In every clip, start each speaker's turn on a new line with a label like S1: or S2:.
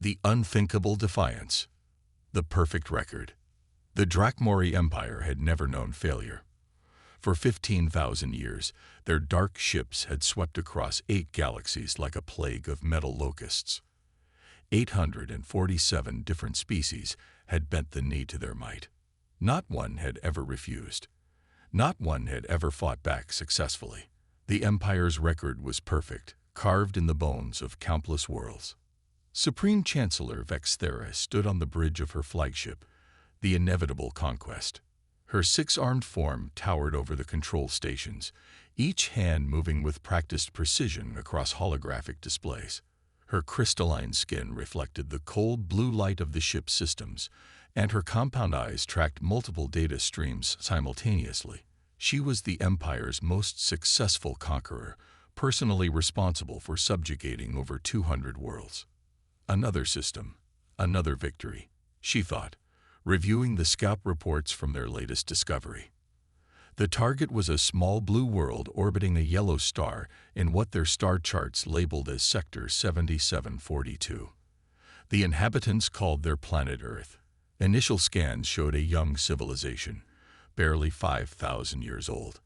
S1: The unthinkable defiance. The perfect record. The Drakmori Empire had never known failure. For 15,000 years, their dark ships had swept across 8 galaxies like a plague of metal locusts. 847 different species had bent the knee to their might. Not one had ever refused. Not one had ever fought back successfully. The Empire's record was perfect, carved in the bones of countless worlds. Supreme Chancellor Vexthera stood on the bridge of her flagship, the inevitable conquest. Her 6-armed form towered over the control stations, each hand moving with practiced precision across holographic displays. Her crystalline skin reflected the cold blue light of the ship's systems, and her compound eyes tracked multiple data streams simultaneously. She was the Empire's most successful conqueror, personally responsible for subjugating over 200 worlds. Another system, another victory, she thought, reviewing the scout reports from their latest discovery. The target was a small blue world orbiting a yellow star in what their star charts labeled as Sector 7742. The inhabitants called their planet Earth. Initial scans showed a young civilization, barely 5,000 years old.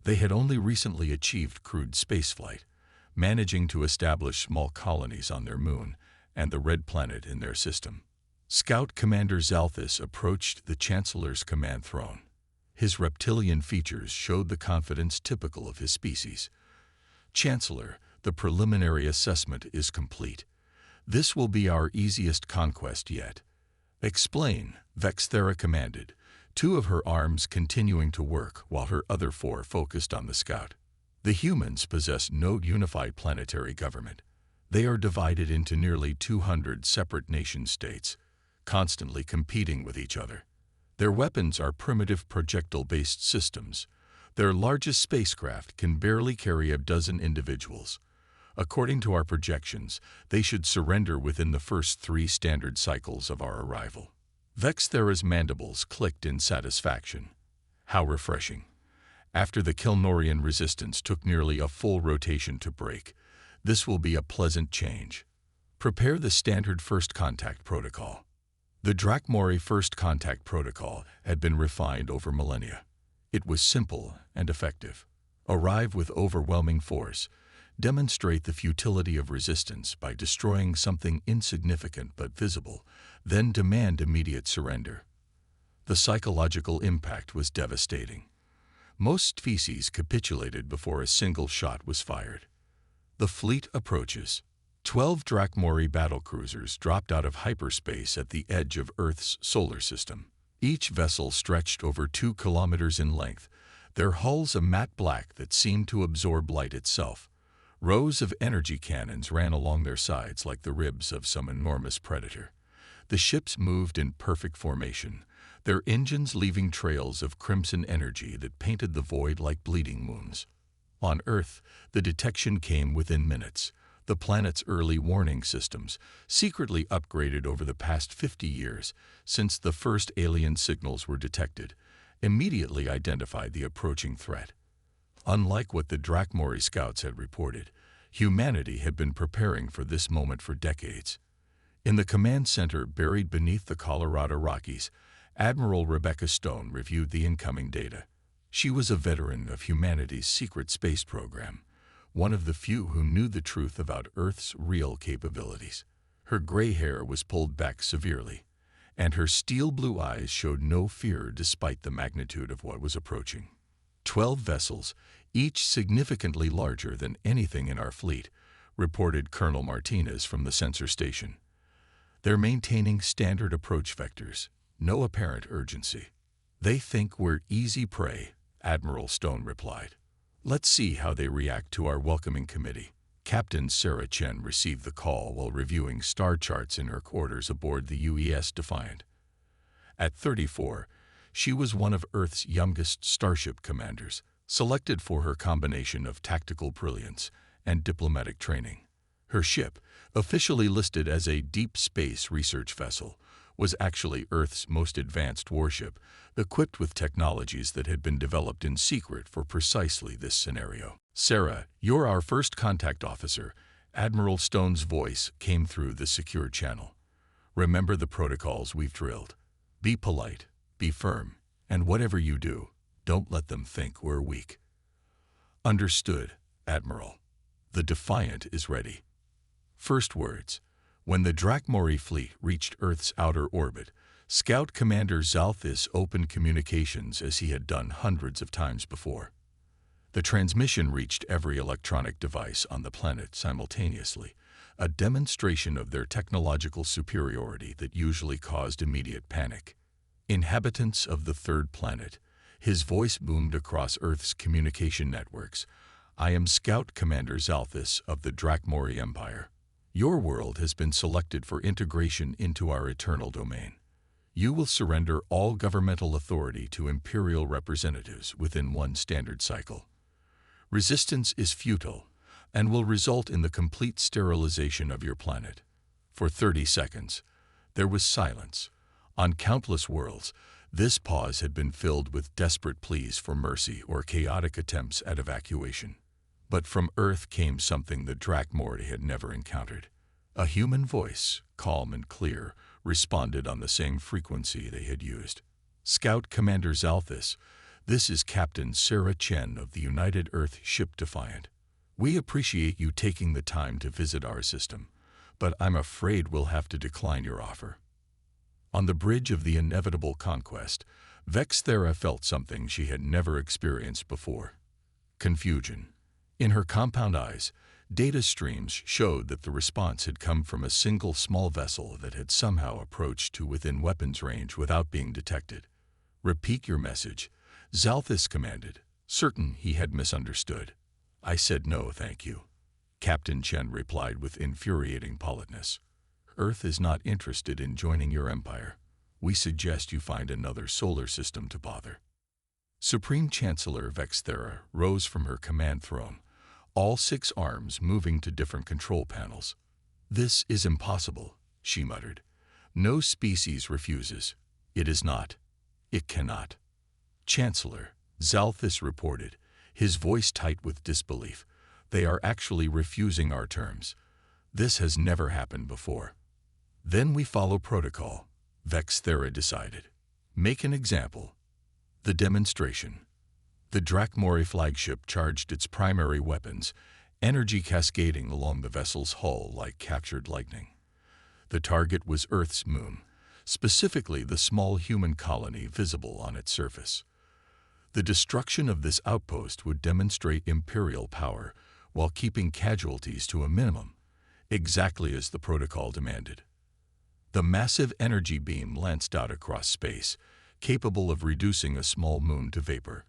S1: They had only recently achieved crude spaceflight, managing to establish small colonies on their moon and the red planet in their system. Scout Commander Zalthus approached the Chancellor's command throne. His reptilian features showed the confidence typical of his species. "Chancellor, the preliminary assessment is complete. This will be our easiest conquest yet." "Explain," Vexthera commanded, 2 of her arms continuing to work while her other 4 focused on the scout. "The humans possess no unified planetary government. They are divided into nearly 200 separate nation-states, constantly competing with each other. Their weapons are primitive projectile-based systems. Their largest spacecraft can barely carry a dozen individuals. According to our projections, they should surrender within the first 3 standard cycles of our arrival." Vexthera's mandibles clicked in satisfaction. How refreshing. After the Kilnorian resistance took nearly a full rotation to break, this will be a pleasant change. Prepare the standard First Contact Protocol. The Drakmori First Contact Protocol had been refined over millennia. It was simple and effective. Arrive with overwhelming force. Demonstrate the futility of resistance by destroying something insignificant but visible, then demand immediate surrender. The psychological impact was devastating. Most species capitulated before a single shot was fired. The fleet approaches. 12 Drakmori battlecruisers dropped out of hyperspace at the edge of Earth's solar system. Each vessel stretched over 2 kilometers in length, their hulls a matte black that seemed to absorb light itself. Rows of energy cannons ran along their sides like the ribs of some enormous predator. The ships moved in perfect formation, their engines leaving trails of crimson energy that painted the void like bleeding wounds. On Earth, the detection came within minutes. The planet's early warning systems, secretly upgraded over the past 50 years since the first alien signals were detected, immediately identified the approaching threat. Unlike what the Drakmori scouts had reported, humanity had been preparing for this moment for decades. In the command center buried beneath the Colorado Rockies, Admiral Rebecca Stone reviewed the incoming data. She was a veteran of humanity's secret space program, one of the few who knew the truth about Earth's real capabilities. Her gray hair was pulled back severely, and her steel blue eyes showed no fear despite the magnitude of what was approaching. 12 vessels, each significantly larger than anything in our fleet, reported Colonel Martinez from the sensor station. They're maintaining standard approach vectors, no apparent urgency. "They think we're easy prey," Admiral Stone replied. "Let's see how they react to our welcoming committee." Captain Sarah Chen received the call while reviewing star charts in her quarters aboard the UES Defiant. At 34, she was one of Earth's youngest starship commanders, selected for her combination of tactical brilliance and diplomatic training. Her ship, officially listed as a deep space research vessel, was actually Earth's most advanced warship, equipped with technologies that had been developed in secret for precisely this scenario. "Sarah, you're our first contact officer," Admiral Stone's voice came through the secure channel. "Remember the protocols we've drilled. Be polite, be firm, and whatever you do, don't let them think we're weak." "Understood, Admiral. The Defiant is ready." First words. When the Drakmori fleet reached Earth's outer orbit, Scout Commander Zalthis opened communications as he had done hundreds of times before. The transmission reached every electronic device on the planet simultaneously, a demonstration of their technological superiority that usually caused immediate panic. "Inhabitants of the third planet," his voice boomed across Earth's communication networks. "I am Scout Commander Zalthis of the Drakmori Empire. Your world has been selected for integration into our eternal domain. You will surrender all governmental authority to Imperial representatives within one standard cycle. Resistance is futile and will result in the complete sterilization of your planet." For 30 seconds, there was silence. On countless worlds, this pause had been filled with desperate pleas for mercy or chaotic attempts at evacuation. But from Earth came something the Drakmori had never encountered. A human voice, calm and clear, responded on the same frequency they had used. "Scout Commander Zalthis, this is Captain Sarah Chen of the United Earth Ship Defiant. We appreciate you taking the time to visit our system, but I'm afraid we'll have to decline your offer." On the bridge of the inevitable conquest, Vexthera felt something she had never experienced before: confusion. In her compound eyes, data streams showed that the response had come from a single small vessel that had somehow approached to within weapons range without being detected. "Repeat your message," Zalthis commanded, certain he had misunderstood. "I said no, thank you," Captain Chen replied with infuriating politeness. "Earth is not interested in joining your empire. We suggest you find another solar system to bother." Supreme Chancellor Vexthera rose from her command throne, all 6 arms moving to different control panels. "This is impossible," she muttered. "No species refuses. It is not. It cannot." "Chancellor," Zalthis reported, his voice tight with disbelief, "they are actually refusing our terms. This has never happened before." "Then we follow protocol," Vexthera decided. "Make an example." The demonstration. The Drakmori flagship charged its primary weapons, energy cascading along the vessel's hull like captured lightning. The target was Earth's moon, specifically the small human colony visible on its surface. The destruction of this outpost would demonstrate Imperial power while keeping casualties to a minimum, exactly as the protocol demanded. The massive energy beam lanced out across space, capable of reducing a small moon to vapor.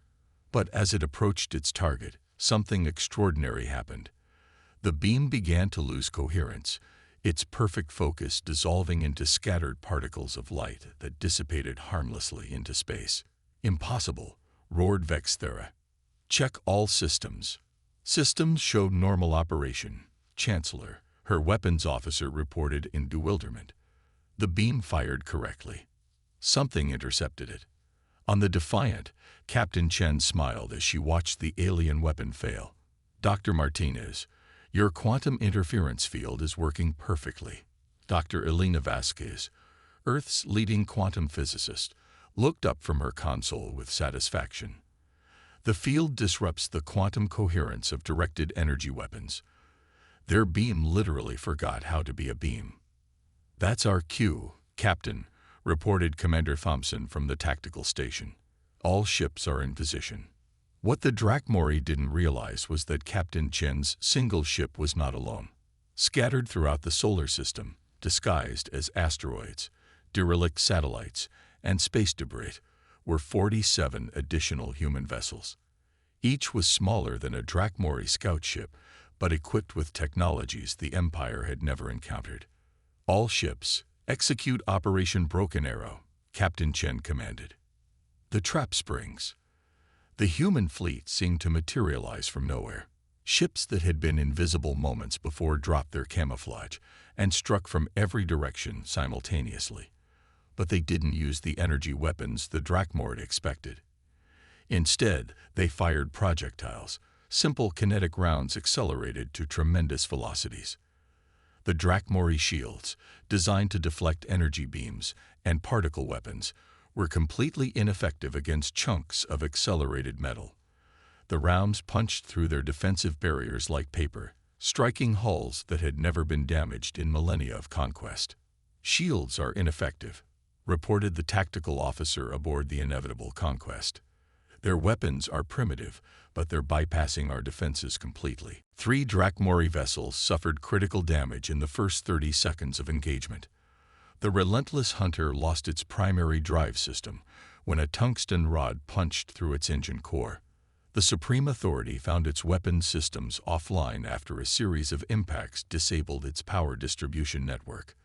S1: But as it approached its target, something extraordinary happened. The beam began to lose coherence, its perfect focus dissolving into scattered particles of light that dissipated harmlessly into space. "Impossible," roared Vexthera. "Check all systems." Systems showed normal operation, Chancellor, her weapons officer reported in bewilderment. The beam fired correctly. Something intercepted it. On the Defiant, Captain Chen smiled as she watched the alien weapon fail. "Dr. Martinez, your quantum interference field is working perfectly." Dr. Elena Vasquez, Earth's leading quantum physicist, looked up from her console with satisfaction. "The field disrupts the quantum coherence of directed energy weapons. Their beam literally forgot how to be a beam." "That's our cue, Captain," reported Commander Thompson from the tactical station. "All ships are in position." What the Drakmori didn't realize was that Captain Chen's single ship was not alone. Scattered throughout the solar system, disguised as asteroids, derelict satellites, and space debris, were 47 additional human vessels. Each was smaller than a Drakmori scout ship, but equipped with technologies the Empire had never encountered. "All ships, execute Operation Broken Arrow," Captain Chen commanded. The trap springs. The human fleet seemed to materialize from nowhere. Ships that had been invisible moments before dropped their camouflage and struck from every direction simultaneously. But they didn't use the energy weapons the Drakmori expected. Instead, they fired projectiles, Simple kinetic rounds accelerated to tremendous velocities. The Drakmori shields, designed to deflect energy beams and particle weapons, were completely ineffective against chunks of accelerated metal. The rounds punched through their defensive barriers like paper, striking hulls that had never been damaged in millennia of conquest. "Shields are ineffective," reported the tactical officer aboard the inevitable Conquest. "Their weapons are primitive, but they're bypassing our defenses completely." 3 Drakmori vessels suffered critical damage in the first 30 seconds of engagement. The relentless hunter lost its primary drive system when a tungsten rod punched through its engine core. The Supreme Authority found its weapons systems offline after a series of impacts disabled its power distribution network.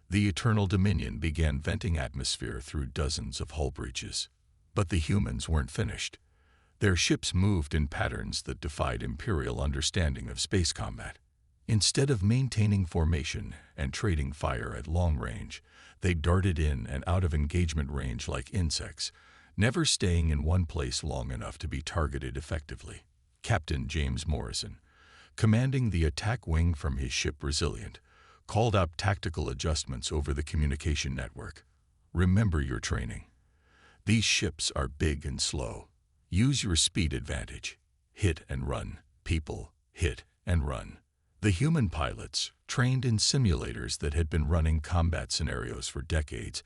S1: The Eternal Dominion began venting atmosphere through dozens of hull breaches. But the humans weren't finished. Their ships moved in patterns that defied Imperial understanding of space combat. Instead of maintaining formation and trading fire at long range, they darted in and out of engagement range like insects, never staying in one place long enough to be targeted effectively. Captain James Morrison, commanding the attack wing from his ship Resilient, called out tactical adjustments over the communication network. "Remember your training. These ships are big and slow. Use your speed advantage. Hit and run, people. Hit and run." The human pilots, trained in simulators that had been running combat scenarios for decades,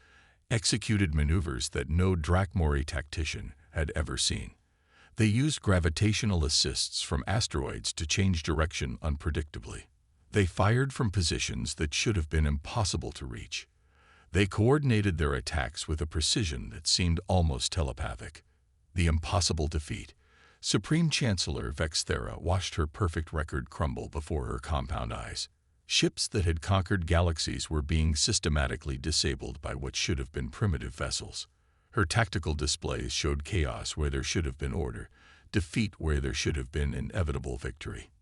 S1: executed maneuvers that no Drakmori tactician had ever seen. They used gravitational assists from asteroids to change direction unpredictably. They fired from positions that should have been impossible to reach. They coordinated their attacks with a precision that seemed almost telepathic. The impossible defeat. Supreme Chancellor Vexthera watched her perfect record crumble before her compound eyes. Ships that had conquered galaxies were being systematically disabled by what should have been primitive vessels. Her tactical displays showed chaos where there should have been order, defeat where there should have been inevitable victory.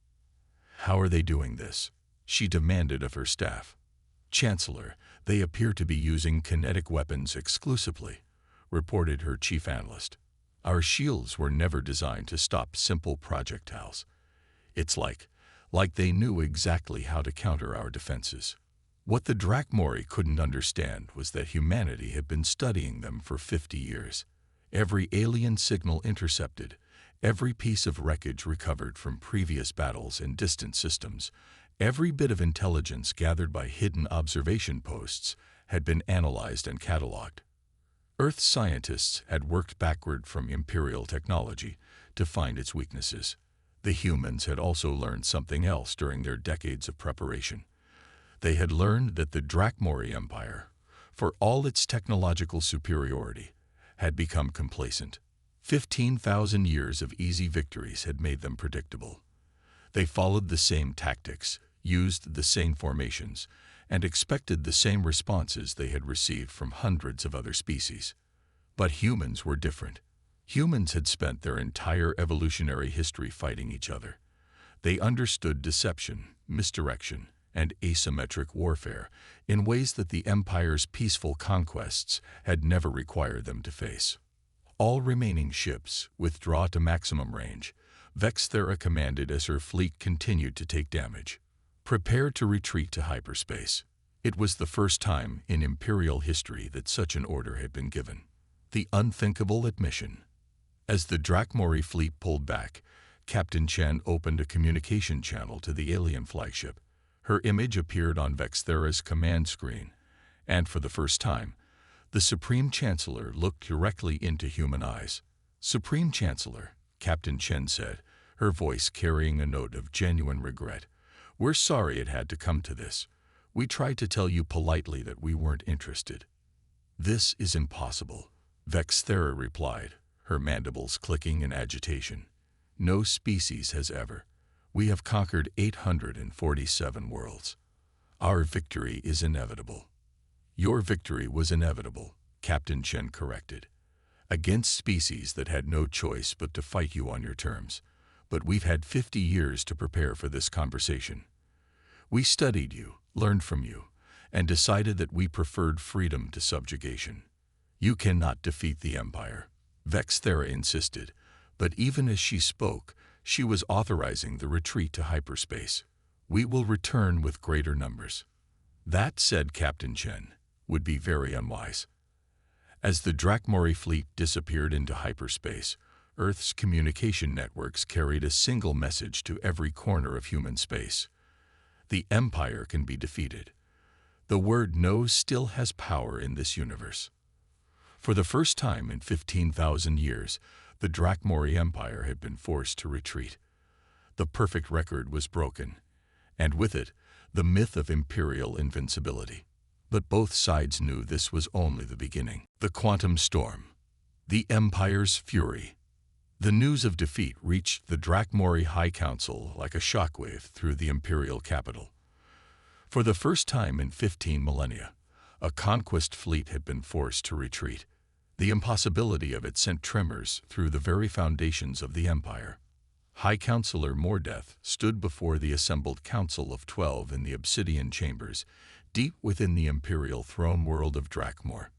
S1: "How are they doing this?" she demanded of her staff. "Chancellor, they appear to be using kinetic weapons exclusively," reported her chief analyst. "Our shields were never designed to stop simple projectiles. It's like they knew exactly how to counter our defenses." What the Drakmori couldn't understand was that humanity had been studying them for 50 years. Every alien signal intercepted, every piece of wreckage recovered from previous battles and distant systems, every bit of intelligence gathered by hidden observation posts had been analyzed and cataloged. Earth scientists had worked backward from Imperial technology to find its weaknesses. The humans had also learned something else during their decades of preparation. They had learned that the Drakmori Empire, for all its technological superiority, had become complacent. 15,000 years of easy victories had made them predictable. They followed the same tactics, used the same formations, and expected the same responses they had received from hundreds of other species. But humans were different. Humans had spent their entire evolutionary history fighting each other. They understood deception, misdirection, and asymmetric warfare in ways that the Empire's peaceful conquests had never required them to face. "All remaining ships withdraw to maximum range," Vexthera commanded as her fleet continued to take damage. "Prepare to retreat to hyperspace." It was the first time in Imperial history that such an order had been given. The unthinkable admission. As the Drakmori fleet pulled back, Captain Chen opened a communication channel to the alien flagship. Her image appeared on Vexthera's command screen, and for the first time, the Supreme Chancellor looked directly into human eyes. "Supreme Chancellor," Captain Chen said, her voice carrying a note of genuine regret, "we're sorry it had to come to this. We tried to tell you politely that we weren't interested." "This is impossible," Vexthera replied, her mandibles clicking in agitation. "No species has ever. We have conquered 847 worlds. Our victory is inevitable." "Your victory was inevitable," Captain Chen corrected, "against species that had no choice but to fight you on your terms. But we've had 50 years to prepare for this conversation. We studied you, learned from you, and decided that we preferred freedom to subjugation. You cannot defeat the Empire," Vexthera insisted, but even as she spoke, She was authorizing the retreat to hyperspace. We will return with greater numbers. That, said Captain Chen, would be very unwise. As the Drakmori fleet disappeared into hyperspace, Earth's communication networks carried a single message to every corner of human space. The Empire can be defeated. The word "no" still has power in this universe. For the first time in 15,000 years, the Drakmori Empire had been forced to retreat. The perfect record was broken, and with it, the myth of imperial invincibility. But both sides knew this was only the beginning. The quantum storm. The Empire's fury. The news of defeat reached the Drakmori High Council like a shockwave through the imperial capital. For the first time in 15 millennia, a conquest fleet had been forced to retreat. The impossibility of it sent tremors through the very foundations of the Empire. High Counselor Mordeth stood before the assembled Council of 12 in the Obsidian Chambers, deep within the imperial throne world of Drakmor.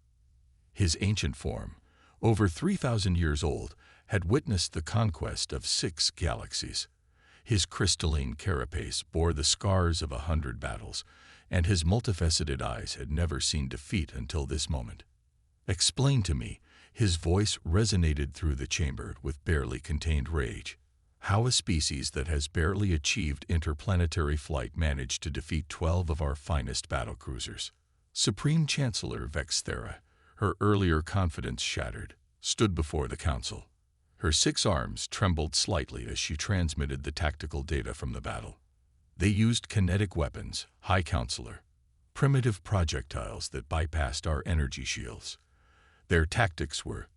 S1: His ancient form, over 3,000 years old, had witnessed the conquest of 6 galaxies. His crystalline carapace bore the scars of 100 battles, and his multifaceted eyes had never seen defeat until this moment. "Explain to me," his voice resonated through the chamber with barely contained rage. "How a species that has barely achieved interplanetary flight managed to defeat 12 of our finest battlecruisers." Supreme Chancellor Vexthera, her earlier confidence shattered, stood before the council. Her 6 arms trembled slightly as she transmitted the tactical data from the battle. They used kinetic weapons, High Counselor, primitive projectiles that bypassed our energy shields. Their tactics were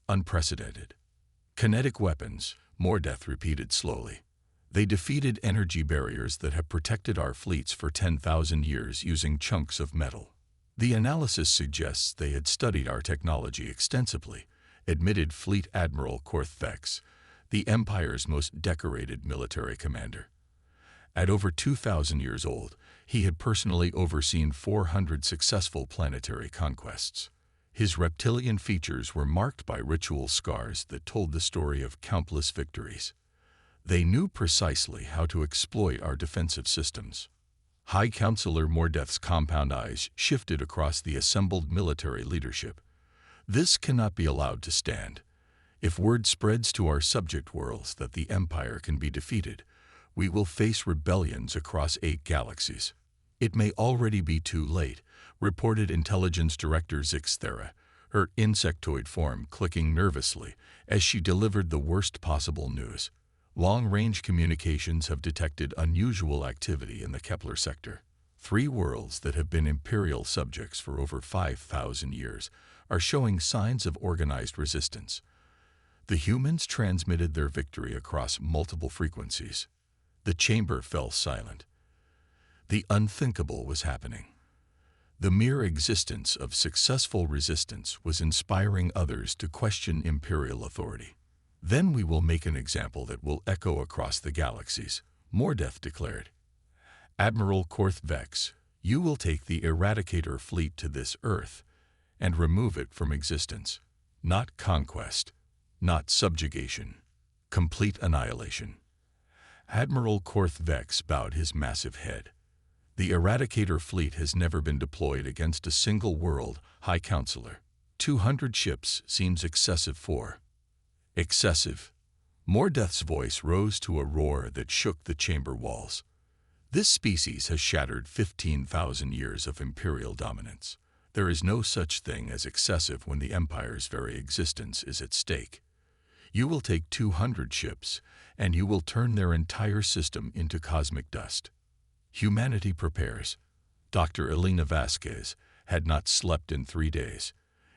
S1: unprecedented. Kinetic weapons, Mordeth repeated slowly. They defeated energy barriers that have protected our fleets for 10,000 years using chunks of metal. The analysis suggests they had studied our technology extensively, admitted Fleet Admiral Korth Vex, the Empire's most decorated military commander. At over 2,000 years old, he had personally overseen 400 successful planetary conquests. His reptilian features were marked by ritual scars that told the story of countless victories. They knew precisely how to exploit our defensive systems. High Counselor Mordeth's compound eyes shifted across the assembled military leadership. "This cannot be allowed to stand. If word spreads to our subject worlds that the Empire can be defeated, we will face rebellions across 8 galaxies. It may already be too late," reported Intelligence Director Zixthera, her insectoid form clicking nervously as she delivered the worst possible news. Long-range communications have detected unusual activity in the Kepler sector. 3 worlds that have been Imperial subjects for over 5,000 years are showing signs of organized resistance. The humans transmitted their victory across multiple frequencies. The chamber fell silent. The unthinkable was happening. The mere existence of successful resistance was inspiring others to question Imperial authority. "Then we will make an example that will echo across the galaxies," Mordeth declared. "Admiral Korth Vex, you will take the Eradicator fleet to this Earth and remove it from existence. Not conquest, not subjugation, complete annihilation." Admiral Korth Vex bowed his massive head. "The Eradicator fleet has never been deployed against a single world, High Counselor. 200 ships seems excessive for—" "Excessive." Mordeth's voice rose to a roar that shook the chamber walls. "This species has shattered 15,000 years of Imperial dominance. There is no such thing as excessive when the Empire's very existence is at stake. You will take 200 ships, and you will turn their entire system into cosmic dust." Humanity prepares. Dr. Elena Vasquez had not slept in 3 days.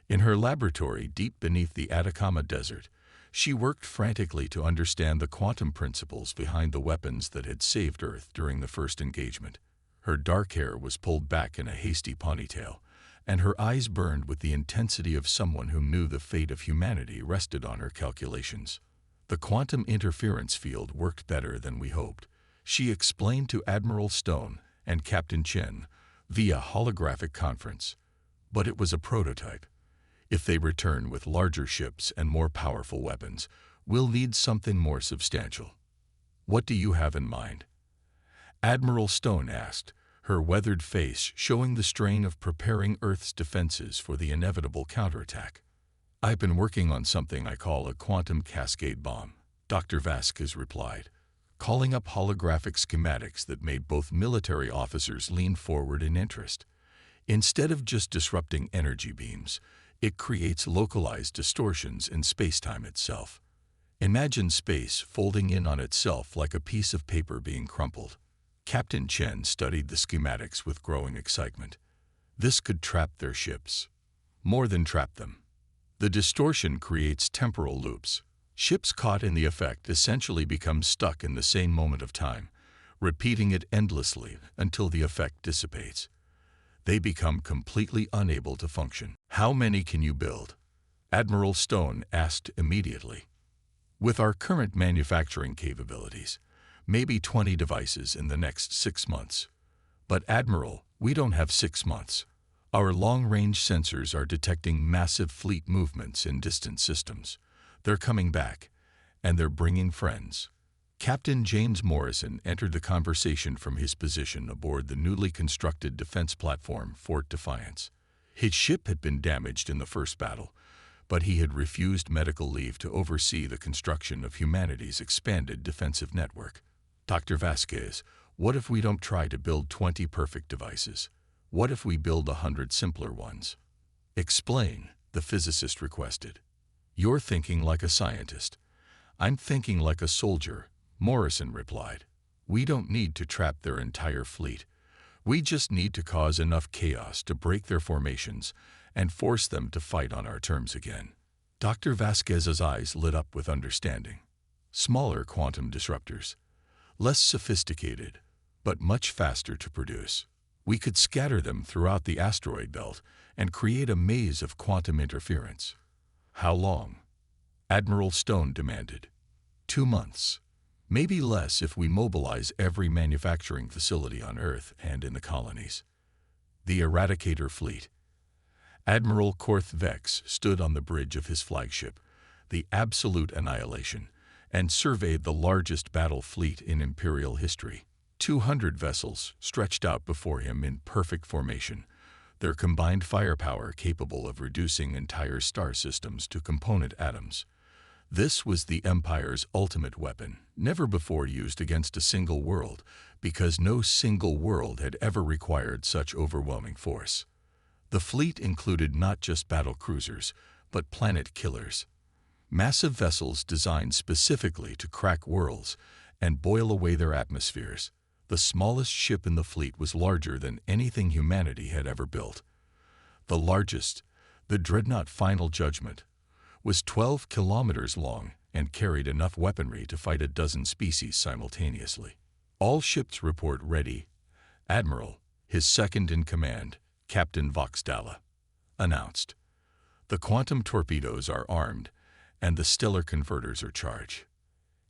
S1: In her laboratory deep beneath the Atacama Desert, she worked frantically to understand the quantum principles behind the weapons that had saved Earth during the first engagement. Her dark hair was pulled back in a hasty ponytail, and her eyes burned with the intensity of someone who knew the fate of humanity rested on her calculations. "The quantum interference field worked better than we hoped," she explained to Admiral Stone and Captain Chen via holographic conference. "But it was a prototype. If they return with larger ships and more powerful weapons, we'll need something more substantial." What do you have in mind? Admiral Stone asked, her weathered face showing the strain of preparing Earth's defenses for the inevitable counterattack. I've been working on something I call a quantum cascade bomb, Dr. Vasquez replied, calling up holographic schematics that made both military officers lean forward in interest. Instead of just disrupting energy beams, it creates localized distortions in spacetime itself. Imagine space folding in on itself like a piece of paper being crumpled. Captain Chen studied the schematics with growing excitement. This could trap their ships. More than trap them. The distortion creates temporal loops. Ships caught in the effect essentially become stuck in the same moment of time, repeating it endlessly until the effect dissipates. They become completely unable to function. How many can you build? Admiral Stone asked immediately. With our current manufacturing capabilities, maybe 20 devices in the next 6 months. But Admiral, we don't have 6 months. Our long-range sensors are detecting massive fleet movements in distant systems. They're coming back, and they're bringing friends. Captain James Morrison entered the conversation from his position aboard the newly constructed defense platform Fort Defiance. His ship had been damaged in the first battle, but he had refused medical leave to oversee the construction of humanity's expanded defensive network. Dr. Vasquez, what if we don't try to build 20 perfect devices? What if we build 100 simpler ones? Explain, the physicist requested. You're thinking like a scientist. I'm thinking like a soldier, Morrison replied. We don't need to trap their entire fleet. We just need to cause enough chaos to break their formations and force them to fight on our terms again. Dr. Vasquez's eyes lit up with understanding. Smaller quantum disruptors. Less sophisticated, but much faster to produce. We could scatter them throughout the asteroid belt and create a maze of quantum interference. How long? Admiral Stone demanded. 2 months. Maybe less if we mobilize every manufacturing facility on Earth and in the colonies. The Eradicator Fleet. Admiral Korth Vex stood on the bridge of his flagship, the Absolute Annihilation, and surveyed the largest battle fleet in Imperial history. 200 vessels stretched out before him in perfect formation, their combined firepower capable of reducing entire star systems to component atoms. This was the Empire's ultimate weapon, never before used against a single world, because no single world had ever required such overwhelming force. The fleet included not just battle cruisers, but planet killers. Massive vessels designed specifically to crack worlds and boil away their atmospheres. The smallest ship in the fleet was larger than anything humanity had ever built. The largest, the Dreadnought Final Judgment, was 12 kilometers long and carried enough weaponry to fight a dozen species simultaneously. All ships report ready. Admiral, his second-in-command, Captain Voxdala, announced. The quantum torpedoes are armed, and the stellar converters are charged.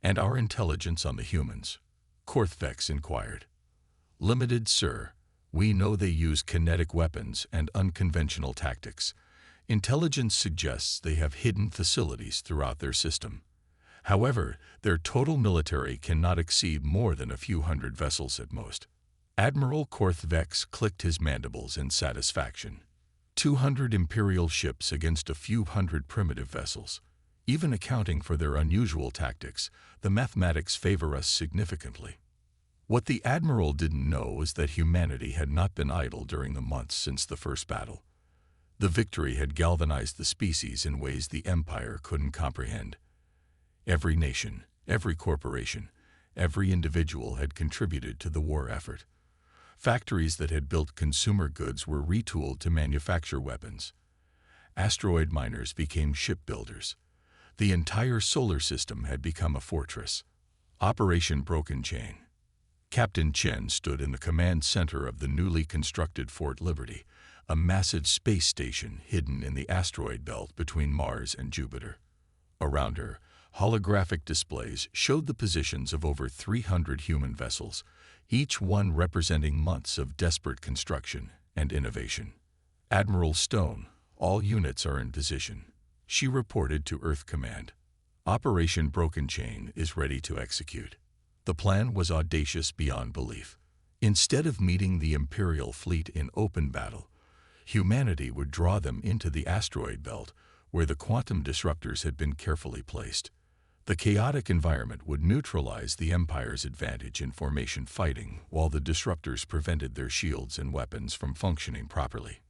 S1: And our intelligence on the humans? Korth Vex inquired. Limited, sir. We know they use kinetic weapons and unconventional tactics. Intelligence suggests they have hidden facilities throughout their system. However, their total military cannot exceed more than a few hundred vessels at most. Admiral Korth Vex clicked his mandibles in satisfaction. 200 Imperial ships against a few hundred primitive vessels. Even accounting for their unusual tactics, the mathematics favor us significantly. What the Admiral didn't know was that humanity had not been idle during the months since the first battle. The victory had galvanized the species in ways the Empire couldn't comprehend. Every nation, every corporation, every individual had contributed to the war effort. Factories that had built consumer goods were retooled to manufacture weapons. Asteroid miners became shipbuilders. The entire solar system had become a fortress. Operation Broken Chain. Captain Chen stood in the command center of the newly constructed Fort Liberty, a massive space station hidden in the asteroid belt between Mars and Jupiter. Around her, holographic displays showed the positions of over 300 human vessels, each one representing months of desperate construction and innovation. Admiral Stone, all units are in position. She reported to Earth Command. Operation Broken Chain is ready to execute. The plan was audacious beyond belief. Instead of meeting the Imperial fleet in open battle, humanity would draw them into the asteroid belt, where the quantum disruptors had been carefully placed. The chaotic environment would neutralize the Empire's advantage in formation fighting, while the disruptors prevented their shields and weapons from functioning properly.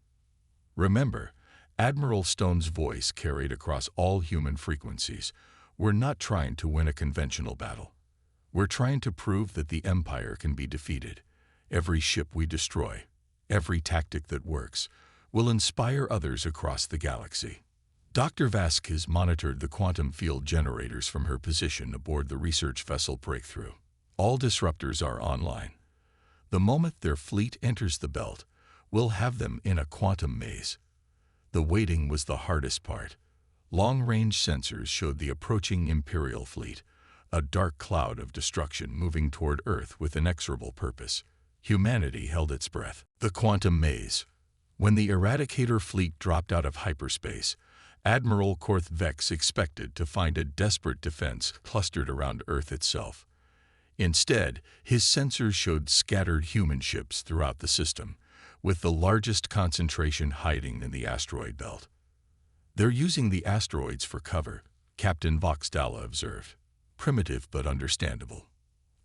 S1: Remember, Admiral Stone's voice carried across all human frequencies. We're not trying to win a conventional battle. We're trying to prove that the Empire can be defeated. Every ship we destroy, every tactic that works, will inspire others across the galaxy. Dr. Vasquez monitored the quantum field generators from her position aboard the research vessel Breakthrough. All disruptors are online. The moment their fleet enters the belt, we'll have them in a quantum maze. The waiting was the hardest part. Long-range sensors showed the approaching Imperial fleet, a dark cloud of destruction moving toward Earth with inexorable purpose. Humanity held its breath. The quantum maze. When the Eradicator fleet dropped out of hyperspace, Admiral Korth Vex expected to find a desperate defense clustered around Earth itself. Instead, his sensors showed scattered human ships throughout the system, with the largest concentration hiding in the asteroid belt. "They're using the asteroids for cover," Captain Voxdala observed. "Primitive but understandable."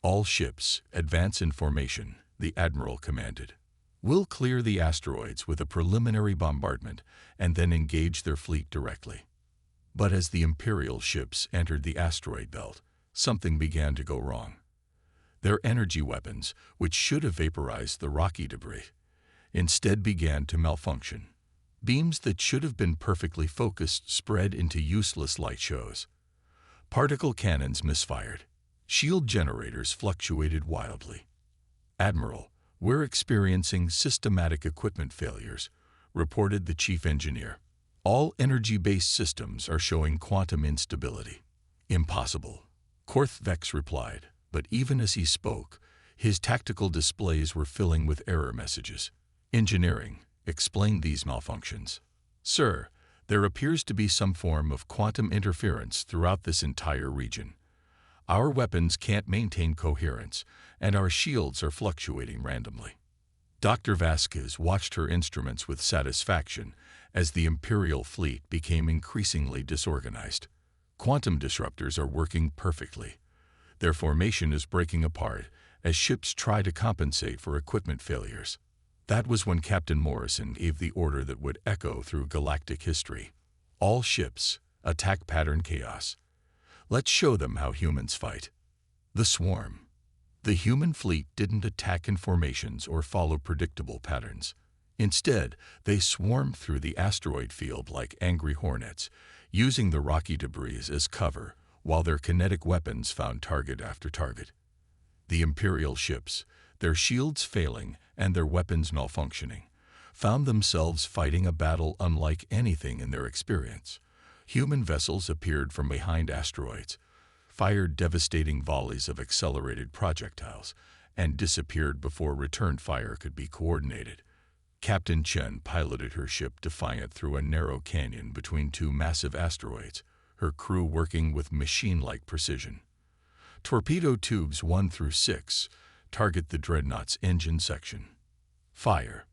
S1: "All ships, advance in formation," the Admiral commanded. "We'll clear the asteroids with a preliminary bombardment and then engage their fleet directly." But as the Imperial ships entered the asteroid belt, something began to go wrong. Their energy weapons, which should have vaporized the rocky debris, instead began to malfunction. Beams that should have been perfectly focused spread into useless light shows. Particle cannons misfired. Shield generators fluctuated wildly. "Admiral, we're experiencing systematic equipment failures," reported the chief engineer. "All energy-based systems are showing quantum instability." "Impossible," Korth Vex replied, but even as he spoke, his tactical displays were filling with error messages. "Engineering, explain these malfunctions." "Sir, there appears to be some form of quantum interference throughout this entire region. Our weapons can't maintain coherence, and our shields are fluctuating randomly." Dr. Vasquez watched her instruments with satisfaction as the Imperial fleet became increasingly disorganized. Quantum disruptors are working perfectly. Their formation is breaking apart as ships try to compensate for equipment failures. That was when Captain Morrison gave the order that would echo through galactic history. "All ships, attack pattern chaos. Let's show them how humans fight." The swarm. The human fleet didn't attack in formations or follow predictable patterns. Instead, they swarmed through the asteroid field like angry hornets, using the rocky debris as cover while their kinetic weapons found target after target. The Imperial ships, their shields failing and their weapons malfunctioning, found themselves fighting a battle unlike anything in their experience. Human vessels appeared from behind asteroids, fired devastating volleys of accelerated projectiles, and disappeared before return fire could be coordinated. Captain Chen piloted her ship Defiant through a narrow canyon between two massive asteroids, her crew working with machine-like precision. Torpedo tubes 1 through 6 target the dreadnought's engine section. Fire.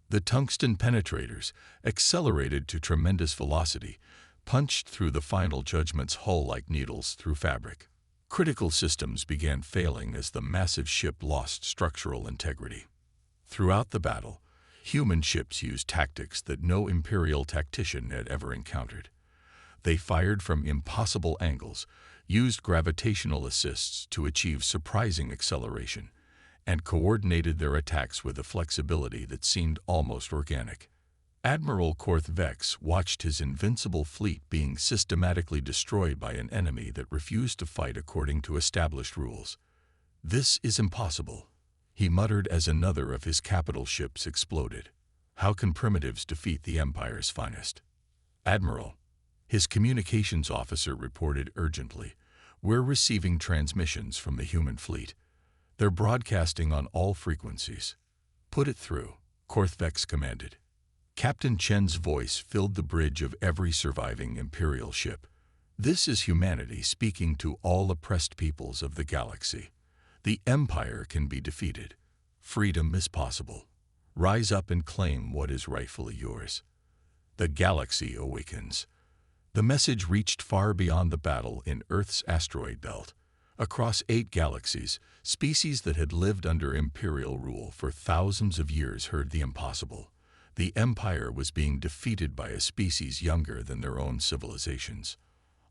S1: The tungsten penetrators, accelerated to tremendous velocity, punched through the final judgment's hull like needles through fabric. Critical systems began failing as the massive ship lost structural integrity. Throughout the battle, human ships used tactics that no Imperial tactician had ever encountered. They fired from impossible angles, used gravitational assists to achieve surprising acceleration, and coordinated their attacks with a flexibility that seemed almost organic. Admiral Korth Vex watched his invincible fleet being systematically destroyed by an enemy that refused to fight according to established rules. "This is impossible," he muttered as another of his capital ships exploded. "How can primitives defeat the Empire's finest?" "Admiral," his communications officer reported urgently, "we're receiving transmissions from the human fleet. They're broadcasting on all frequencies." "Put it through," Korth Vex commanded. Captain Chen's voice filled the bridge of every surviving Imperial ship. "This is humanity speaking to all oppressed peoples of the galaxy. The Empire can be defeated. Freedom is possible. Rise up and claim what is rightfully yours. The galaxy awakens. The message reached far beyond the battle in Earth's asteroid belt. Across 8 galaxies, species that had lived under Imperial rule for thousands of years heard the impossible. The Empire was being defeated by a species younger than their own civilizations.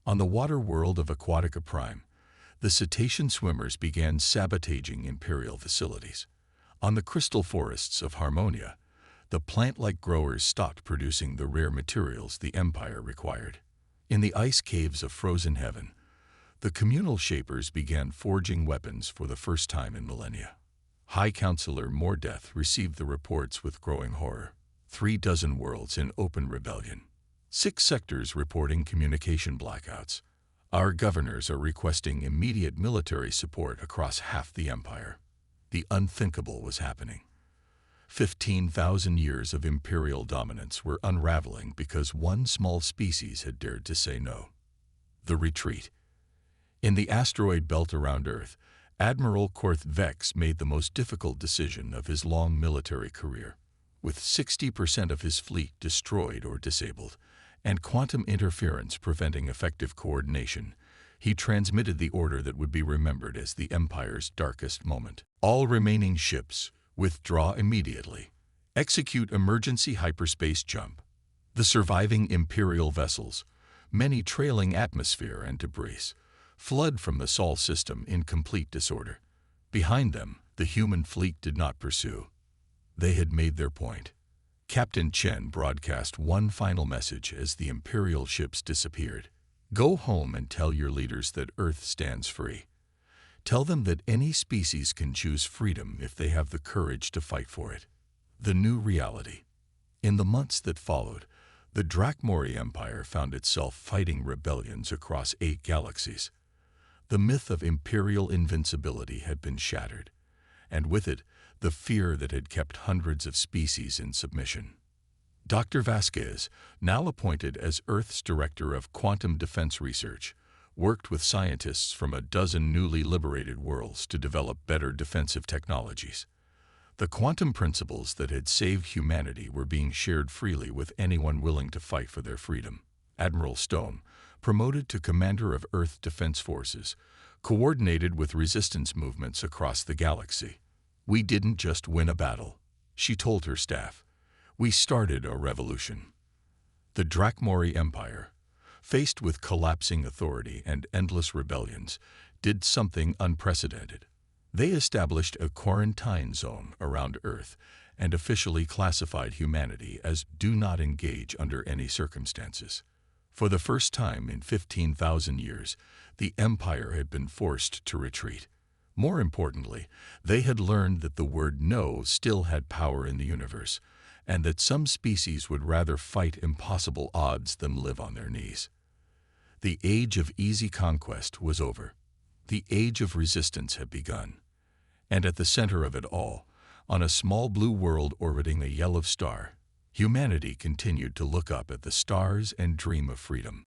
S1: On the water world of Aquatica Prime, the cetacean swimmers began sabotaging Imperial facilities. On the crystal forests of Harmonia, the plant-like growers stopped producing the rare materials the Empire required. In the ice caves of Frozen Heaven, the communal shapers began forging weapons for the first time in millennia. High Counselor Mordeth received the reports with growing horror. 36 worlds in open rebellion. 6 sectors reporting communication blackouts. Our governors are requesting immediate military support across half the Empire. The unthinkable was happening. 15,000 years of Imperial dominance were unraveling because one small species had dared to say no. The retreat. In the asteroid belt around Earth, Admiral Korth Vex made the most difficult decision of his long military career. With 60% of his fleet destroyed or disabled, and quantum interference preventing effective coordination, he transmitted the order that would be remembered as the Empire's darkest moment. All remaining ships, withdraw immediately. Execute emergency hyperspace jump. The surviving Imperial vessels, many trailing atmosphere and debris, flood from the Sol system in complete disorder. Behind them, the human fleet did not pursue. They had made their point. Captain Chen broadcast one final message as the Imperial ships disappeared. Go home and tell your leaders that Earth stands free. Tell them that any species can choose freedom if they have the courage to fight for it. The new reality. In the months that followed, the Drakmori Empire found itself fighting rebellions across 8 galaxies. The myth of Imperial invincibility had been shattered, and with it, the fear that had kept hundreds of species in submission. Dr. Vasquez, now appointed as Earth's Director of Quantum Defense Research, worked with scientists from a dozen newly liberated worlds to develop better defensive technologies. The quantum principles that had saved humanity were being shared freely with anyone willing to fight for their freedom. Admiral Stone, promoted to Commander of Earth Defense Forces, coordinated with resistance movements across the galaxy. We didn't just win a battle, she told her staff. We started a revolution. The Drakmori Empire, faced with collapsing authority and endless rebellions, did something unprecedented. They established a quarantine zone around Earth and officially classified humanity as do not engage under any circumstances. For the first time in 15,000 years, the Empire had been forced to retreat. More importantly, they had learned that the word no still had power in the universe, and that some species would rather fight impossible odds than live on their knees. The age of easy conquest was over. The age of resistance had begun. And at the center of it all, on a small blue world orbiting a yellow star, humanity continued to look up at the stars and dream of freedom.